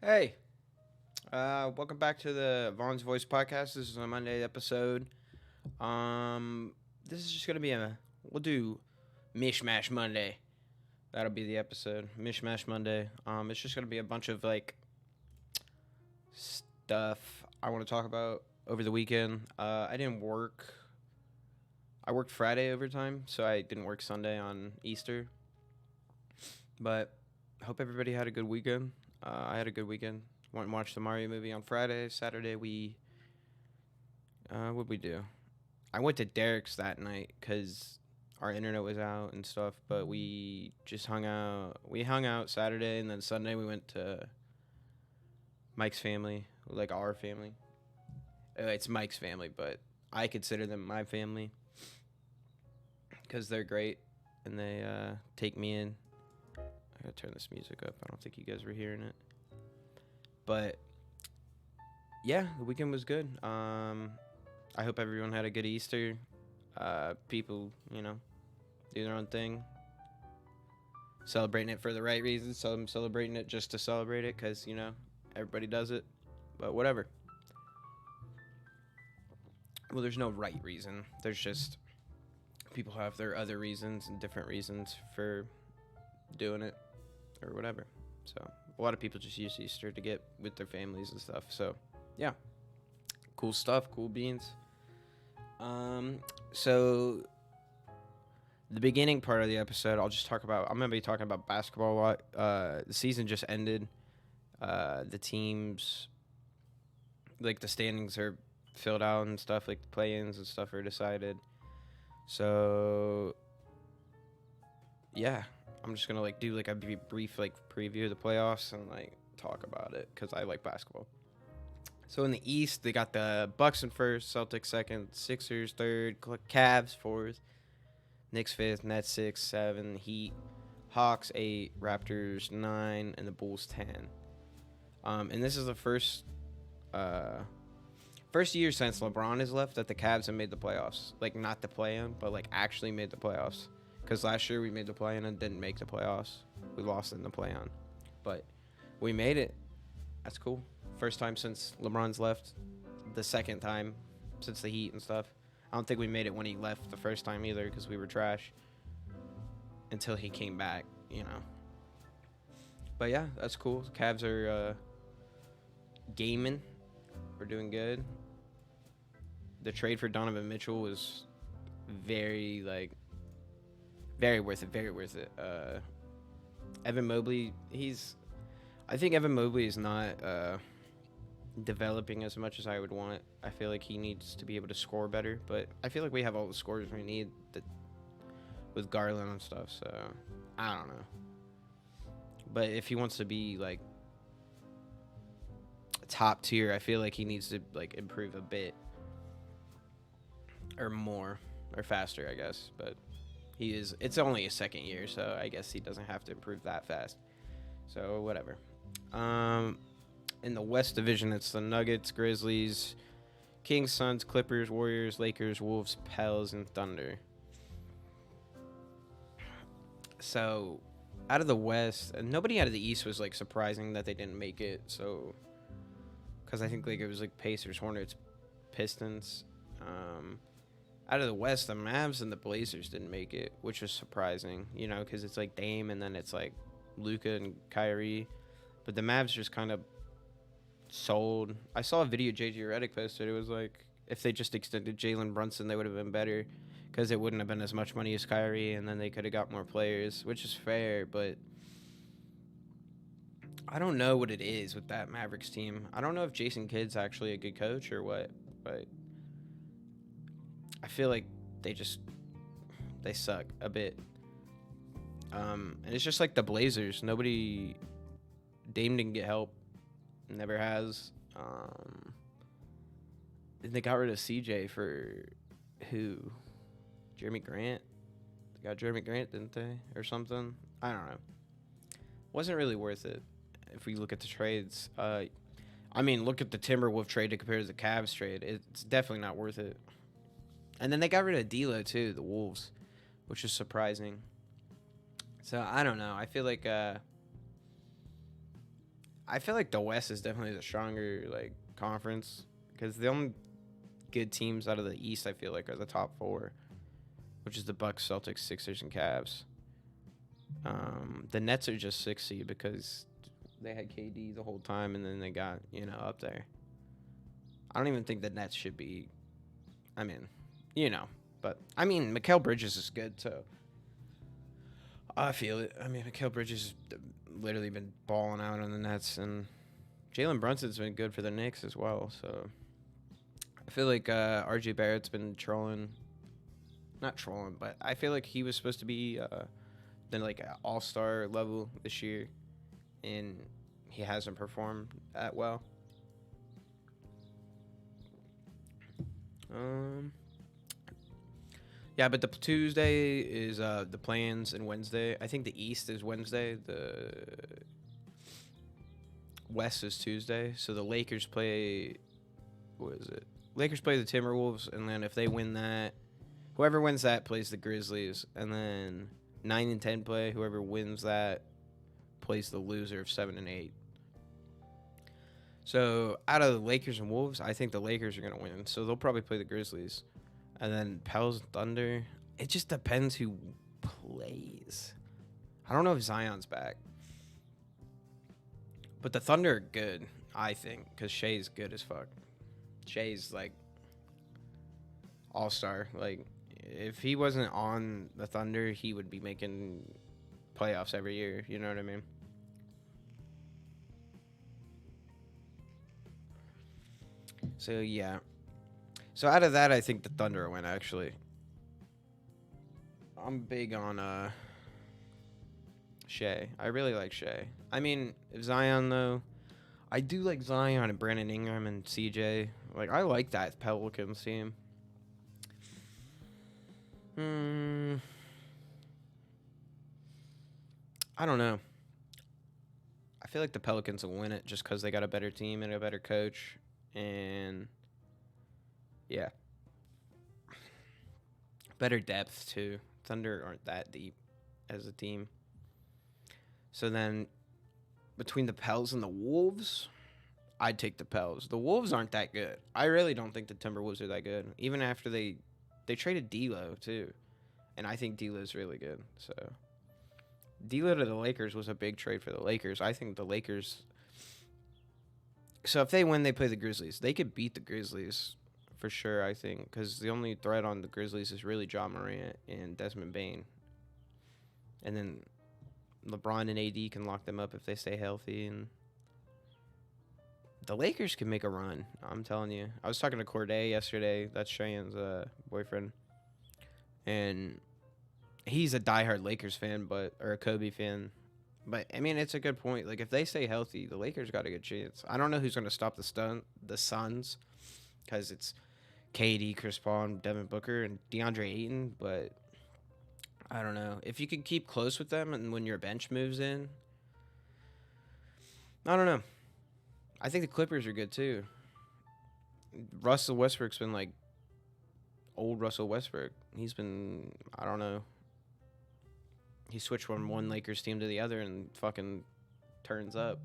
Hey, welcome back to the Vaughn's Voice podcast. This is a Monday episode. This is just gonna be we'll do Mishmash Monday. That'll be the episode, Mishmash Monday. It's just gonna be a bunch of stuff I want to talk about over the weekend. I didn't work. I worked Friday overtime, so I didn't work Sunday on Easter. But I hope everybody had a good weekend. I had a good weekend. Went and watched the Mario movie on Friday. Saturday what'd we do? I went to Derek's that night because our internet was out and stuff. But we just hung out. We hung out Saturday, and then Sunday we went to Mike's family, like our family. It's Mike's family, but I consider them my family because they're great, and they take me in. I gotta turn this music up. I don't think you guys were hearing it. But yeah, the weekend was good. I hope everyone had a good Easter. People, do their own thing. Celebrating it for the right reasons. Some celebrating it just to celebrate it because, everybody does it. But whatever. Well, there's no right reason. There's just people have their other reasons and different reasons for doing it or whatever. So a lot of people just use Easter to get with their families and stuff. So yeah, cool stuff, cool beans. So the beginning part of the episode, I'm gonna be talking about basketball a lot. The season just ended. The teams, like the standings are filled out and stuff, like the play-ins and stuff are decided. So yeah, I'm just gonna do a brief preview of the playoffs and talk about it because I like basketball. So in the East, they got the Bucks in first, Celtics second, Sixers third, Cavs fourth, Knicks fifth, Nets 6, 7, Heat, Hawks 8, Raptors 9, and the Bulls 10. And this is the first year since LeBron has left that the Cavs have made the playoffs. Not the play-in, but actually made the playoffs. Because last year we made the play-in and didn't make the playoffs. We lost in the play-in. But we made it. That's cool. First time since LeBron's left. The second time since the Heat and stuff. I don't think we made it when he left the first time either because we were trash. Until he came back, But yeah, that's cool. The Cavs are gaming. We're doing good. The trade for Donovan Mitchell was very worth it. Evan Mobley, I think Evan Mobley is not developing as much as I would want. I feel like he needs to be able to score better, but I feel like we have all the scores we need with Garland and stuff, so I don't know. But if he wants to be top tier, I feel like he needs to improve a bit or more or faster, I guess, but it's only his second year, so I guess he doesn't have to improve that fast. So whatever. In the West Division, it's the Nuggets, Grizzlies, Kings, Suns, Clippers, Warriors, Lakers, Wolves, Pels, and Thunder. So out of the West, nobody out of the East was surprising that they didn't make it. So because I think it was Pacers, Hornets, Pistons. Out of the West, the Mavs and the Blazers didn't make it, which was surprising, because it's Dame and then it's Luka and Kyrie. But the Mavs just kind of sold. I saw a video JJ Redick posted. It was if they just extended Jalen Brunson, they would have been better because it wouldn't have been as much money as Kyrie, and then they could have got more players, which is fair. But I don't know what it is with that Mavericks team. I don't know if Jason Kidd's actually a good coach or what, but I feel like they suck a bit. And it's just the Blazers. Dame didn't get help. Never has. And they got rid of CJ for who? Jeremy Grant? They got Jeremy Grant, didn't they? Or something? I don't know. Wasn't really worth it if we look at the trades. Look at the Timberwolf trade to compare to the Cavs trade. It's definitely not worth it. And then they got rid of D'Lo too, the Wolves, which is surprising. So I don't know. I feel like I feel like the West is definitely the stronger like conference because the only good teams out of the East I feel like are the top four, which is the Bucks, Celtics, Sixers, and Cavs. The Nets are just 6 seed because they had KD the whole time, and then they got up there. I don't even think the Nets should be. I mean, but I mean, Mikal Bridges is good, so I feel it. I mean, Mikal Bridges has literally been balling out on the Nets, and Jalen Brunson's been good for the Knicks as well. So I feel like RJ Barrett's been trolling, not trolling, but I feel like he was supposed to be then like an all-star level this year, and he hasn't performed that well. Yeah, but the Tuesday is the plans, and Wednesday. I think the East is Wednesday. The West is Tuesday. So the Lakers play. What is it? Lakers play the Timberwolves, and then if they win that, whoever wins that plays the Grizzlies, and then 9 and 10 play. Whoever wins that plays the loser of 7 and 8. So out of the Lakers and Wolves, I think the Lakers are gonna win. So they'll probably play the Grizzlies, and then Pels and Thunder. It just depends who plays. I don't know if Zion's back, but the Thunder are good, I think, because Shea's good as fuck. Shea's like all-star. Like, if he wasn't on the Thunder, he would be making playoffs every year. You know what I mean? So, yeah. So, out of that, I think the Thunder win, actually. I'm big on Shea. I really like Shea. I mean, Zion, though, I do like Zion and Brandon Ingram and CJ. Like, I like that Pelicans team. I don't know. I feel like the Pelicans will win it just because they got a better team and a better coach. And, yeah. Better depth, too. Thunder aren't that deep as a team. So then, between the Pels and the Wolves, I'd take the Pels. The Wolves aren't that good. I really don't think the Timberwolves are that good. Even after they traded D'Lo, too. And I think D'Lo's really good. So, D'Lo to the Lakers was a big trade for the Lakers. I think the Lakers... So, if they win, they play the Grizzlies. They could beat the Grizzlies for sure, I think. Because the only threat on the Grizzlies is really John Morant and Desmond Bane. And then LeBron and AD can lock them up if they stay healthy. And the Lakers can make a run. I'm telling you. I was talking to Corday yesterday. That's Cheyenne's boyfriend. And he's a diehard Lakers fan, or a Kobe fan. But, I mean, it's a good point. Like, if they stay healthy, the Lakers got a good chance. I don't know who's going to stop the Suns, because it's KD, Chris Paul, and Devin Booker, and DeAndre Ayton. But I don't know. If you can keep close with them and when your bench moves in, I don't know. I think the Clippers are good, too. Russell Westbrook's been, like, old Russell Westbrook. He's been, I don't know. He switched from one Lakers team to the other and fucking turns up.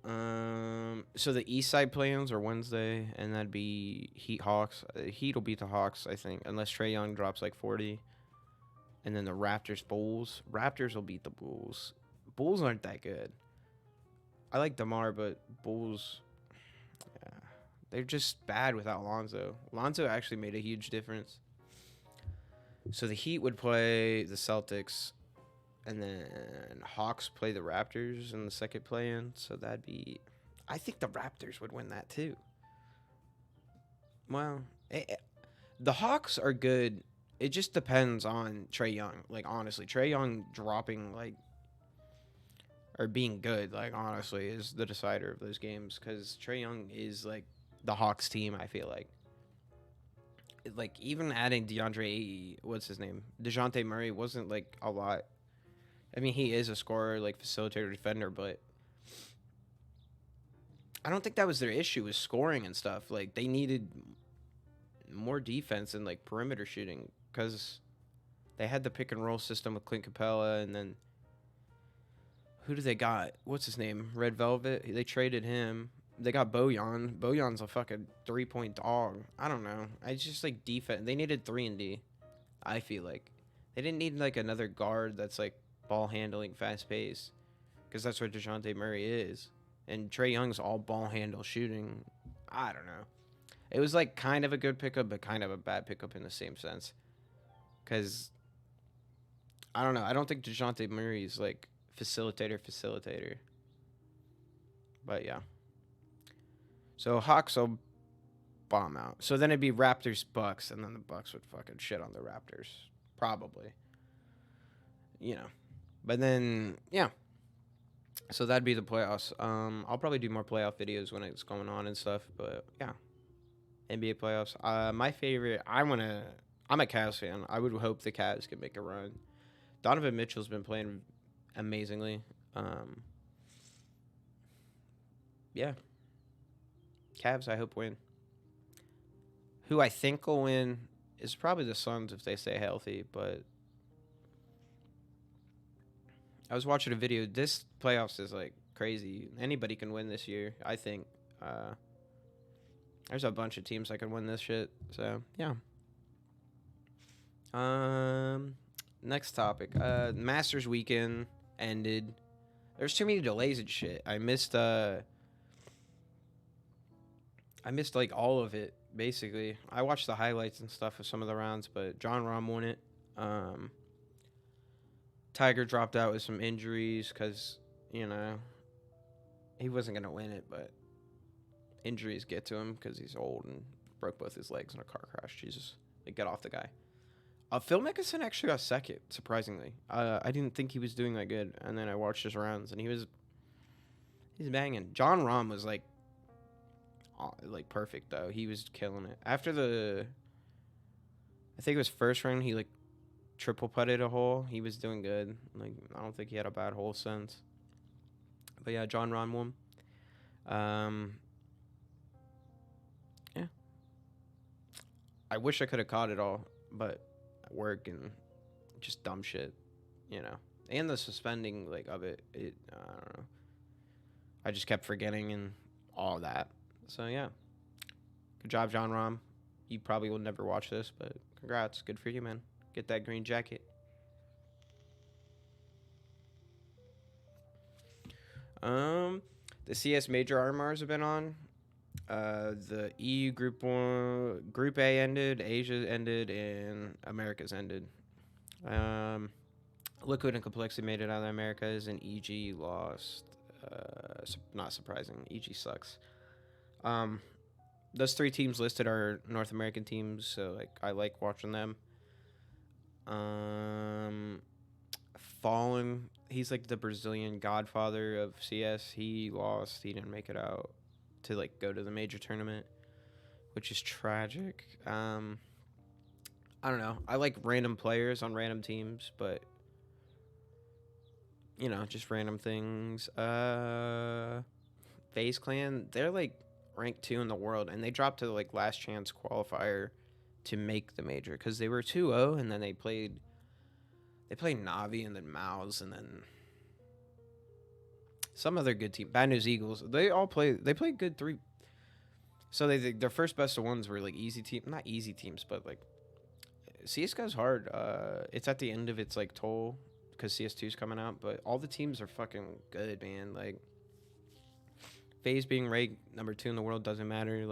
So the East Side plans are Wednesday, and that'd be Heat Hawks. Heat will beat the Hawks, I think, unless Trae Young drops like 40. And then the Raptors Bulls. Raptors will beat the Bulls. Bulls aren't that good. I like DeMar, but Bulls, yeah, they're just bad without Lonzo. Lonzo actually made a huge difference. So the Heat would play the Celtics, and then Hawks play the Raptors in the second play-in. So that'd be... I think the Raptors would win that, too. Well, the Hawks are good. It just depends on Trae Young. Like, honestly, Trae Young dropping, like... or being good, like, honestly, is the decider of those games. Because Trae Young is, like, the Hawks team, I feel like. Like, even adding DeJounte Murray wasn't, like, a lot. I mean, he is a scorer, like, facilitator, defender, but I don't think that was their issue, was scoring and stuff. Like, they needed more defense and, like, perimeter shooting, because they had the pick-and-roll system with Clint Capella, and then Who do they got? What's his name? Red Velvet. They traded him. They got Bojan. Bojan's a fucking 3-point dog. I don't know. I just like defense. They needed 3-and-D. I feel like they didn't need like another guard that's like ball handling, fast pace, because that's what Dejounte Murray is. And Trey Young's all ball handle shooting. I don't know. It was like kind of a good pickup, but kind of a bad pickup in the same sense. Because I don't know. I don't think Dejounte Murray's like facilitator. But yeah. So Hawks will bomb out. So then it'd be Raptors Bucks, and then the Bucks would fucking shit on the Raptors, probably. You know. But then yeah. So that'd be the playoffs. I'll probably do more playoff videos when it's going on and stuff. But yeah, NBA playoffs. My favorite. I'm a Cavs fan. I would hope the Cavs can make a run. Donovan Mitchell's been playing amazingly. Yeah, Cavs. I hope win. Who I think will win is probably the Suns if they stay healthy. But I was watching a video. This playoffs is like crazy. Anybody can win this year. I think. There's a bunch of teams that can win this shit. So yeah. Next topic. Masters weekend ended. There's too many delays and shit. I missed like all of it basically. I watched the highlights and stuff of some of the rounds, but Jon Rahm won it. Tiger dropped out with some injuries because he wasn't gonna win it, but injuries get to him because he's old and broke both his legs in a car crash. Jesus, like, get off the guy. Phil Mickelson actually got second, surprisingly. I didn't think he was doing that good, and then I watched his rounds, and he's banging. Jon Rahm was like perfect though. He was killing it. After I think it was first round, he like triple putted a hole. He was doing good. Like, I don't think he had a bad hole since. But yeah, Jon Rahm won. Yeah. I wish I could have caught it all, but work and just dumb shit, and the suspending of it, I don't know, I just kept forgetting and all that. So yeah, good job, Jon Rahm. You probably will never watch this, but congrats, good for you, man. Get that green jacket. The CS major RMRs have been on. The EU Group A ended, Asia ended, and Americas ended. Liquid and Complexity made it out of the Americas, and EG lost. Not surprising. EG sucks. Those three teams listed are North American teams, so I like watching them. Fallen, he's like the Brazilian godfather of CS. He lost. He didn't make it out to go to the major tournament, which is tragic. I don't know. I like random players on random teams, but just random things. FaZe Clan, they're ranked 2 in the world, and they dropped to the last chance qualifier to make the major because they were 2-0, and then they played Navi and then Mouse and then some other good team. Bad News Eagles. They played good 3. So their first best of ones were easy team, not easy teams, but CS:GO's hard. It's at the end of its toll because CS2's coming out, but all the teams are fucking good, man. FaZe being ranked number 2 in the world doesn't matter.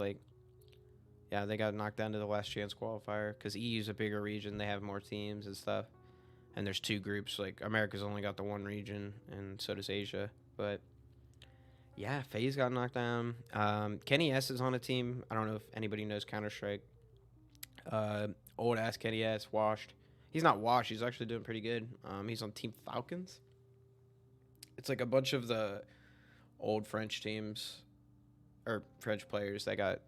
Yeah, they got knocked down to the last chance qualifier because EU's a bigger region. They have more teams and stuff. And there's 2 groups. America's only got the 1 region, and so does Asia. But yeah, FaZe got knocked down. Kenny S is on a team. I don't know if anybody knows Counter-Strike. Old ass Kenny S, washed. He's not washed. He's actually doing pretty good. He's on Team Falcons. It's a bunch of the old French teams or French players that got,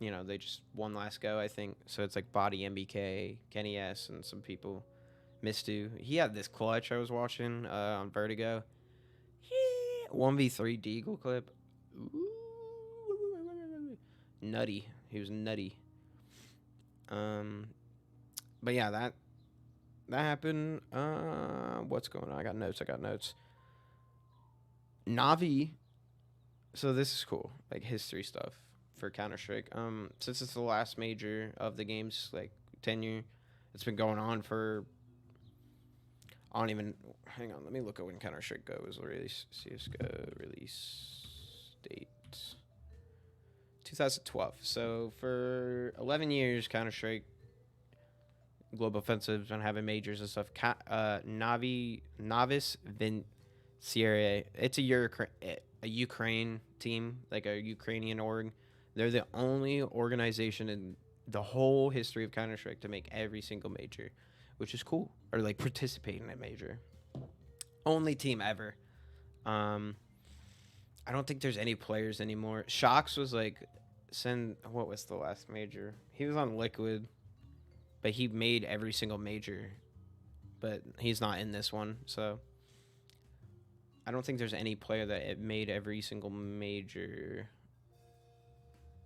they just won last go, I think. So it's Body, MBK, Kenny S, and some people. Mistu. He had this clutch I was watching on Vertigo. 1v3 Deagle clip. Ooh. Nutty. He was nutty. But yeah, that happened. What's going on? I got notes. Navi. So this is cool, like history stuff for Counter Strike. Since it's the last major of the game's like tenure, it's been going on for. I don't even. Hang on, let me look at when Counter Strike Go was released. CS:GO release date. 2012. So for 11 years, Counter Strike Global Offensive's been having majors and stuff. Novice Vinciere. It's a Ukraine team, like a Ukrainian org. They're the only organization in the whole history of Counter Strike to make every single major, which is cool. Or like participate in a major. Only team ever. I don't think there's any players anymore. Shox was like, what was the last major? He was on Liquid, but he made every single major, but he's not in this one. So I don't think there's any player that it made every single major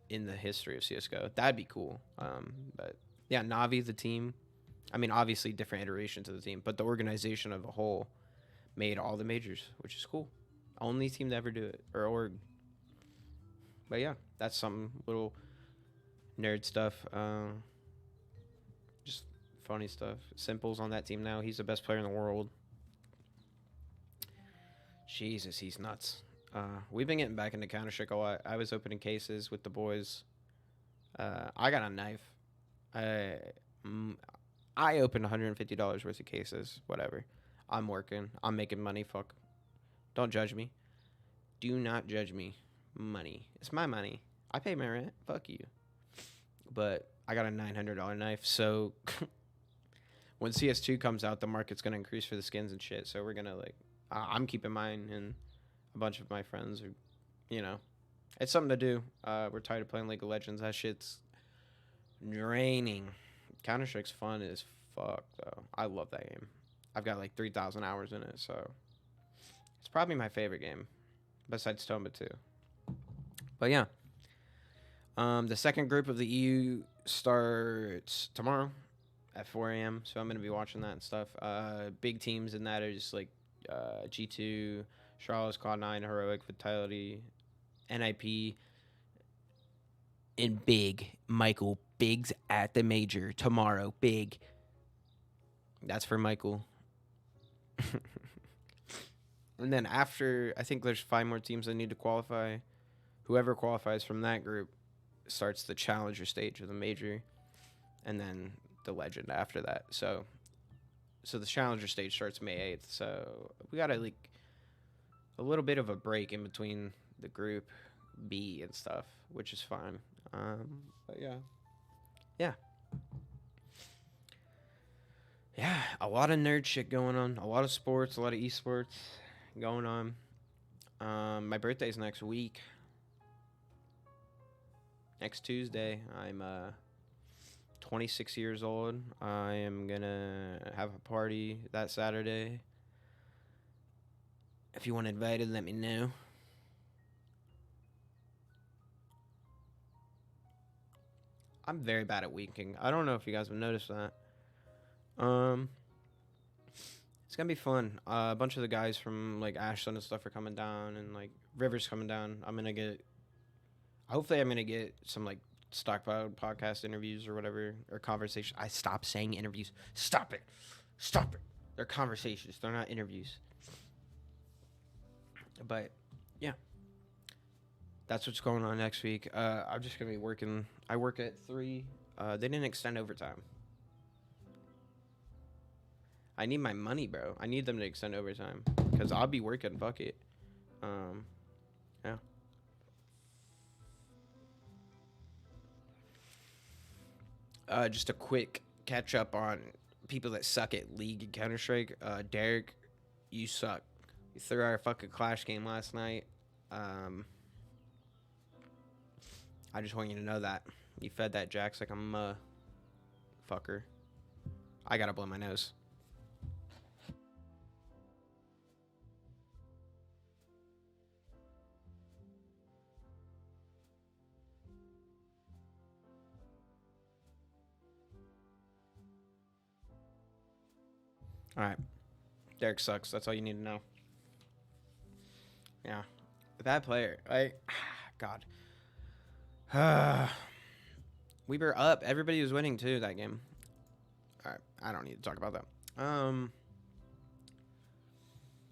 in the history of CS:GO. That'd be cool. But yeah, Navi, the team. I mean, obviously different iterations of the team, but the organization of a whole made all the majors, which is cool. Only team to ever do it, or org. But yeah, that's some little nerd stuff. Just funny stuff. Simple's on that team now. He's the best player in the world. Jesus, he's nuts. We've been getting back into Counter-Strike a lot. I was opening cases with the boys. I got a knife. I opened $150 worth of cases. Whatever. I'm working. I'm making money. Fuck. Don't judge me. Do not judge me. Money. It's my money. I pay my rent. Fuck you. But I got a $900 knife. So when CS2 comes out, the market's going to increase for the skins and shit. So we're going to like, I'm keeping mine, and a bunch of my friends are, it's something to do. We're tired of playing League of Legends. That shit's draining. Counter-Strike's fun as fuck, though. I love that game. I've got like 3,000 hours in it, so it's probably my favorite game, besides Toma 2. But yeah, the second group of the EU starts tomorrow at 4 a.m., so I'm going to be watching that and stuff. Big teams in that are just like G2, Charles, Cloud9, Heroic, Vitality, NIP, and Big. Michael, Big's at the major tomorrow. Big. That's for Michael. And then after, I think there's 5 more teams that need to qualify. Whoever qualifies from that group starts the challenger stage of the major, and then the legend after that. So the challenger stage starts May 8th. So we got like a little bit of a break in between the group B and stuff, which is fine. But yeah, a lot of nerd shit going on, a lot of sports, a lot of esports going on. My birthday's next week. Next Tuesday. I'm 26 years old. I am gonna have a party that Saturday. If you want invited, let me know. I'm very bad at winking. I don't know if you guys have noticed that. It's gonna be fun. A bunch of the guys from like Ashland and stuff are coming down, and like River's coming down. Hopefully I'm gonna get some like stockpile podcast interviews or whatever, or conversation. I stopped saying interviews. Stop it. They're conversations. They're not interviews. But yeah, that's what's going on next week. I'm just gonna be working. I work at 3. They didn't extend overtime. I need my money, bro. I need them to extend overtime because I'll be working. Fuck it. Yeah. Just a quick catch up on people that suck at League and Counter Strike. Derek, you suck. You threw our fucking Clash game last night. I just want you to know that. You fed that Jax like I'm a fucker. I gotta blow my nose. Alright. Derek sucks. That's all you need to know. Yeah, that player. God. We were up. Everybody was winning too that game. All right, I don't need to talk about that.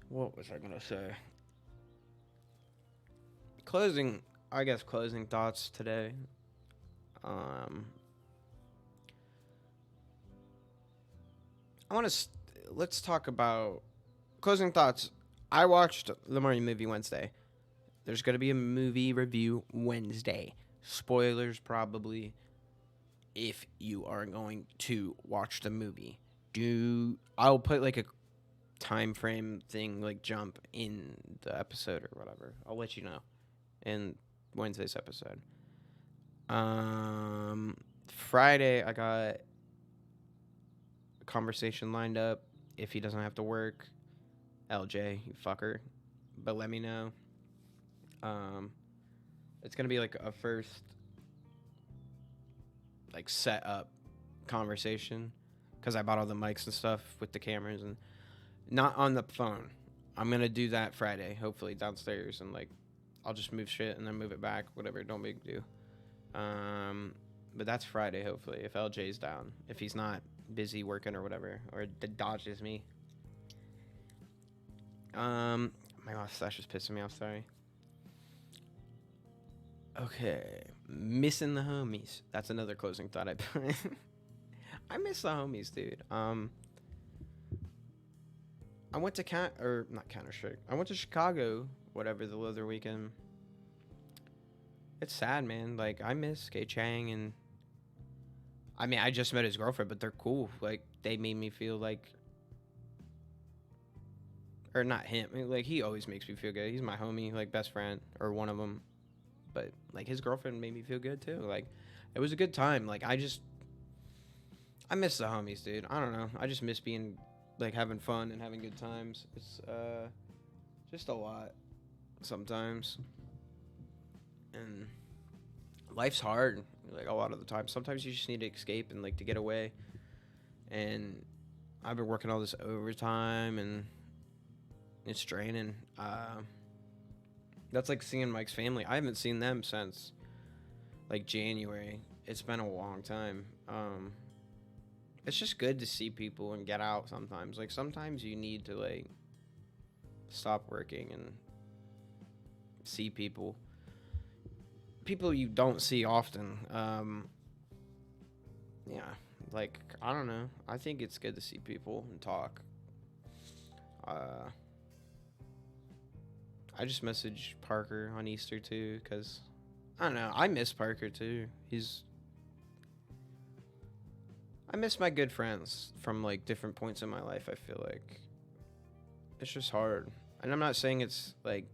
What was I gonna say? Closing, I guess closing thoughts today. Um, I want to let's talk about closing thoughts. I watched the Mario movie Wednesday. There's gonna be a movie review Wednesday. Spoilers probably. If you are going to watch the movie, I'll put like a time frame thing like jump in the episode or whatever. I'll let you know in Wednesday's episode. Friday I got a conversation lined up. If he doesn't have to work, LJ, you fucker. But let me know. Um, it's gonna be like a first like set up conversation because I bought all the mics and stuff with the cameras and not on the phone. I'm gonna do that Friday, hopefully downstairs, and like I'll just move shit and then move it back, whatever. Don't big do. But that's Friday, hopefully, if LJ's down. If he's not busy working or whatever, or dodges me. My mustache is pissing me off. Sorry. Okay, missing the homies. That's another closing thought I put. I miss the homies, dude. I went to not Counter Strike. I went to Chicago, whatever, the other weekend. It's sad, man. Like I miss K Chang and I mean I just met his girlfriend, but they're cool. Like they made me feel like, or not him. I mean, like he always makes me feel good. He's my homie, like best friend or one of them. But like his girlfriend made me feel good too. Like it was a good time. Like I miss the homies, dude. I don't know. I just miss being like having fun and having good times. It's just a lot sometimes. And life's hard like a lot of the time. Sometimes you just need to escape and like to get away. And I've been working all this overtime and it's draining. That's like seeing Mike's family. I haven't seen them since like January. It's been a long time. It's just good to see people and get out sometimes. Like sometimes you need to like stop working and see people. People you don't see often. Yeah, like I don't know. I think it's good to see people and talk. I just messaged Parker on Easter too, cause I don't know. I miss Parker too. I miss my good friends from like different points in my life. I feel like it's just hard, and I'm not saying it's like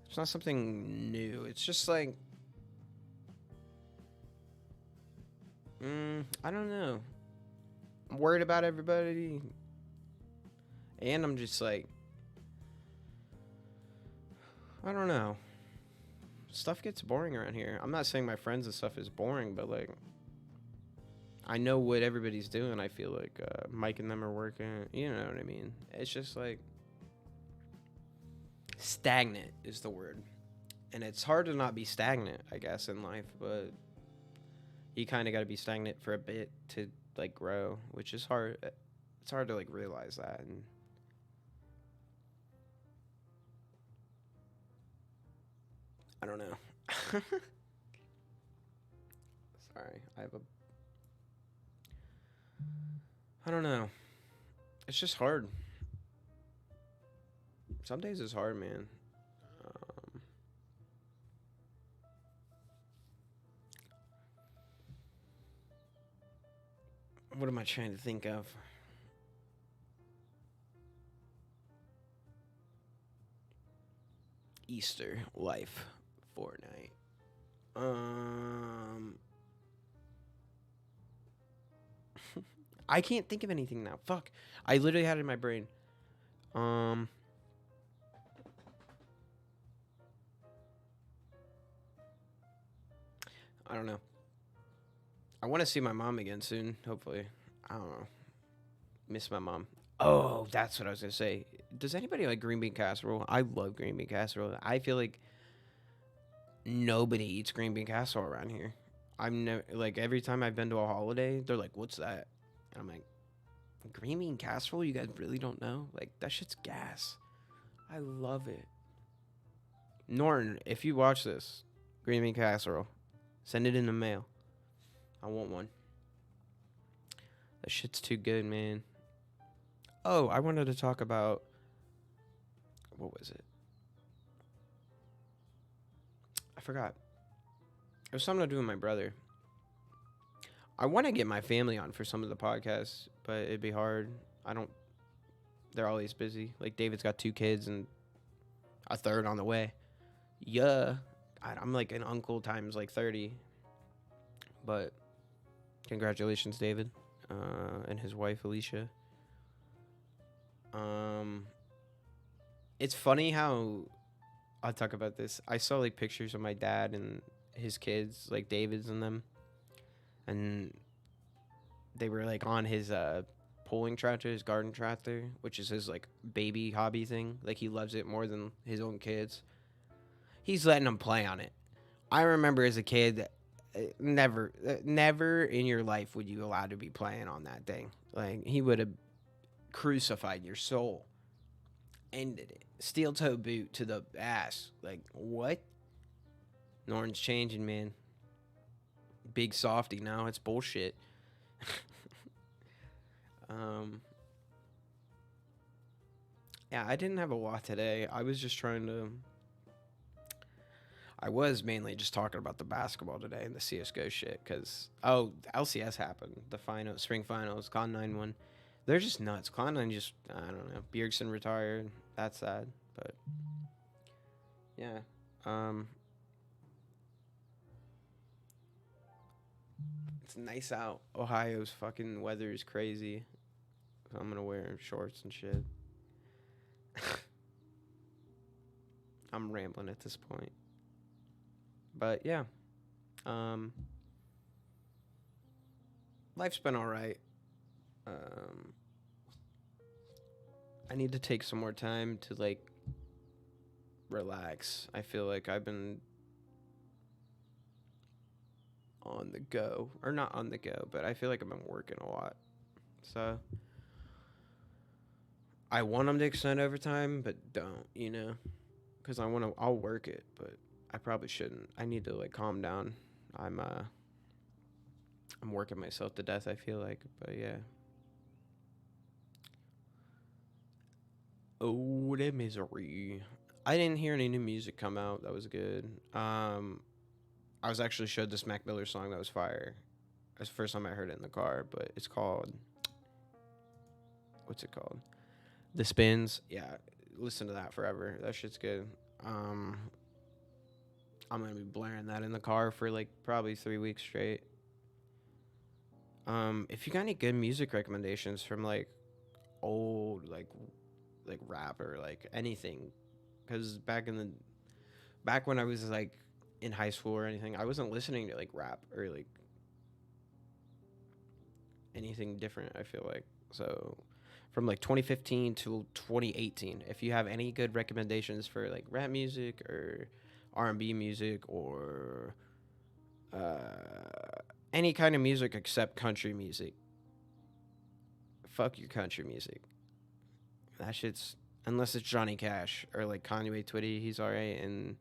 it's not something new. It's just like I don't know. I'm worried about everybody, and I'm just like I don't know. Stuff gets boring around here. I'm not saying my friends and stuff is boring, but like I know what everybody's doing. I feel like Mike and them are working. You know what I mean? It's just like stagnant is the word. And it's hard to not be stagnant, I guess, in life, but you kind of got to be stagnant for a bit to like grow, which is hard. It's hard to like realize that. And I don't know. Sorry, I don't know. It's just hard. Some days it's hard, man. Um, what am I trying to think of? Easter life Fortnite. Um, I can't think of anything now. Fuck. I literally had it in my brain. Um, I don't know. I want to see my mom again soon. Hopefully. I don't know. Miss my mom. Oh, that's what I was gonna say. Does anybody like green bean casserole? I love green bean casserole. I feel like nobody eats green bean casserole around here. I'm never like every time I've been to a holiday, they're like, "What's that?" And I'm like, "Green bean casserole? You guys really don't know? Like that shit's gas. I love it." Norton, if you watch this, green bean casserole, send it in the mail. I want one. That shit's too good, man. Oh, I wanted to talk about what was it? I forgot. It was something to do with my brother. I want to get my family on for some of the podcasts, but it'd be hard. I don't. They're always busy. Like David's got 2 kids and a third on the way. Yeah, I'm like an uncle times like 30. But congratulations, David, and his wife Alicia. Um, it's funny how I'll talk about this. I saw like pictures of my dad and his kids, like David's and them, and they were like on his pulling tractor, his garden tractor, which is his like baby hobby thing. Like he loves it more than his own kids. He's letting them play on it. I remember as a kid, never in your life would you allow to be playing on that thing. Like he would have crucified your soul, ended it, steel toe boot to the ass. Like what? Norton's changing, man. Big softy now. It's bullshit. um, yeah, I didn't have a lot today. I was just trying to. I was mainly just talking about the basketball today and the CS:GO shit because LCS happened, the final spring finals, Cloud9 won. They're just nuts. Cloud9 just I don't know. Bjergsen retired. That's sad, but yeah. Um, it's nice out. Ohio's fucking weather is crazy. So I'm gonna wear shorts and shit. I'm rambling at this point, but yeah. Um, life's been all right. Um, I need to take some more time to like relax. I feel like I've been on the go, or not on the go, but I feel like I've been working a lot. So I want them to extend overtime, but don't, because I'll work it, but I probably shouldn't. I need to like calm down. I'm working myself to death. I feel like, but yeah. Oh, the misery. I didn't hear any new music come out. That was good. I was actually showed this Mac Miller song that was fire. That's the first time I heard it in the car, but it's called what's it called? The Spins. Yeah, listen to that forever. That shit's good. Um, I'm gonna be blaring that in the car for like probably 3 weeks straight. If you got any good music recommendations from like old like rap or like anything, because back when I was like in high school or anything, I wasn't listening to like rap or like anything different. I feel like so from like 2015 to 2018. If you have any good recommendations for like rap music or R&B music or any kind of music except country music, fuck your country music. That shit's unless it's Johnny Cash or like Kanye Twitty, he's alright, and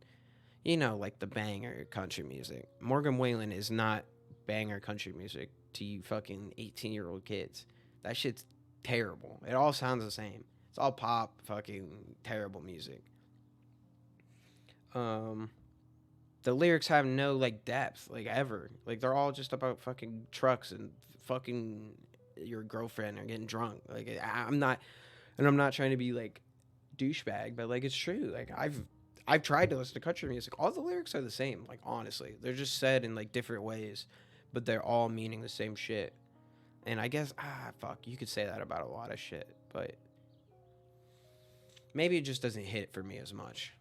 like the banger country music. Morgan Wallen is not banger country music to you fucking 18-year-old kids. That shit's terrible. It all sounds the same. It's all pop, fucking terrible music. Um, the lyrics have no like depth, like ever. Like they're all just about fucking trucks and fucking your girlfriend or getting drunk. Like I'm not trying to be like douchebag, but like it's true. Like I've tried to listen to country music. All the lyrics are the same. Like honestly, they're just said in like different ways, but they're all meaning the same shit. And I guess fuck, you could say that about a lot of shit, but maybe it just doesn't hit for me as much.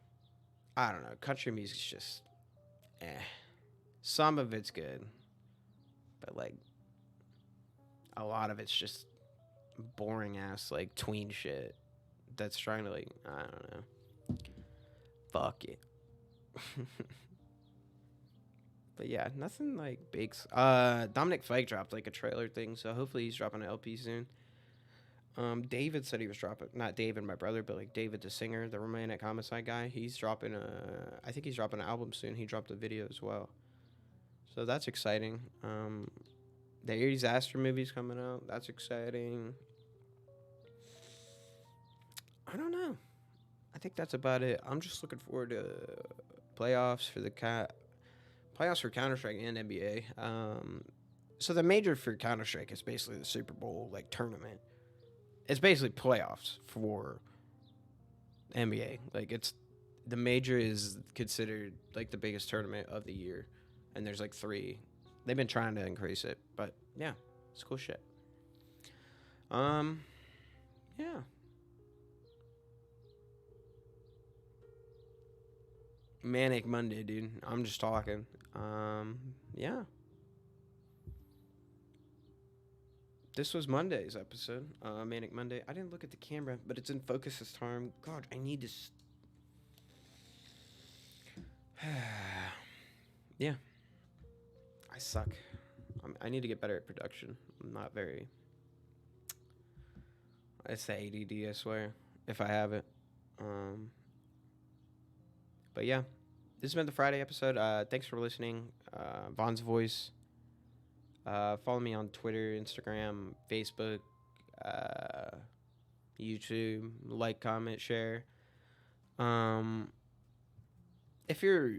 I don't know. Country music's just eh. Some of it's good, but like a lot of it's just boring ass like tween shit that's trying to like I don't know. Fuck it. But yeah, nothing like big. Dominic Fike dropped like a trailer thing, so hopefully he's dropping an LP soon. David said he was dropping, not David, my brother, but like David, the singer, the romantic homicide guy. He's dropping I think he's dropping an album soon. He dropped a video as well, so that's exciting. The Aries Aster movie's coming out. That's exciting. I don't know. I think that's about it. I'm just looking forward to playoffs for the playoffs for Counter Strike and NBA. So the major for Counter Strike is basically the Super Bowl like tournament. It's basically playoffs for NBA. Like it's the major is considered like the biggest tournament of the year, and there's like 3. They've been trying to increase it, but yeah, it's cool shit. Yeah. Manic Monday, dude. I'm just talking. Yeah. This was Monday's episode. Manic Monday. I didn't look at the camera, but it's in focus this time. God, I need to. Yeah. I suck. I need to get better at production. I'm not very. I say ADD, I swear, if I have it. But yeah, this has been the Friday episode. Thanks for listening. Vaughn's Voice. Follow me on Twitter, Instagram, Facebook, YouTube. Like, comment, share. If you're,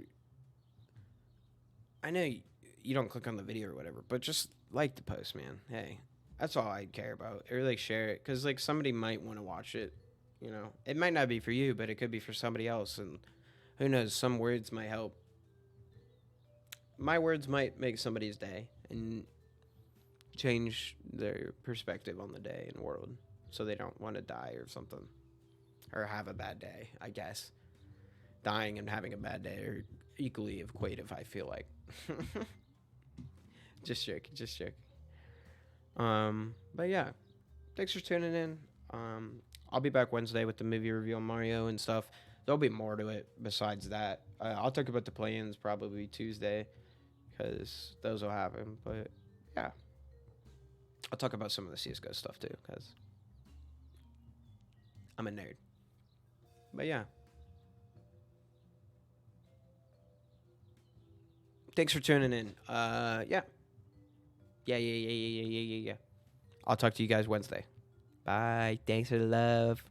I know you don't click on the video or whatever, but just like the post, man. Hey, that's all I care about. Or like share it, cause like somebody might want to watch it. You know, it might not be for you, but it could be for somebody else, and who knows? Some words might help. My words might make somebody's day and change their perspective on the day and world, so they don't want to die or something, or have a bad day. I guess dying and having a bad day are equally equative. I feel like. Just joking. But yeah, thanks for tuning in. I'll be back Wednesday with the movie review on Mario and stuff. There'll be more to it besides that. I'll talk about the play-ins probably Tuesday, because those will happen. But yeah, I'll talk about some of the CSGO stuff too, because I'm a nerd. But yeah. Thanks for tuning in. Yeah. Yeah. I'll talk to you guys Wednesday. Bye. Thanks for the love.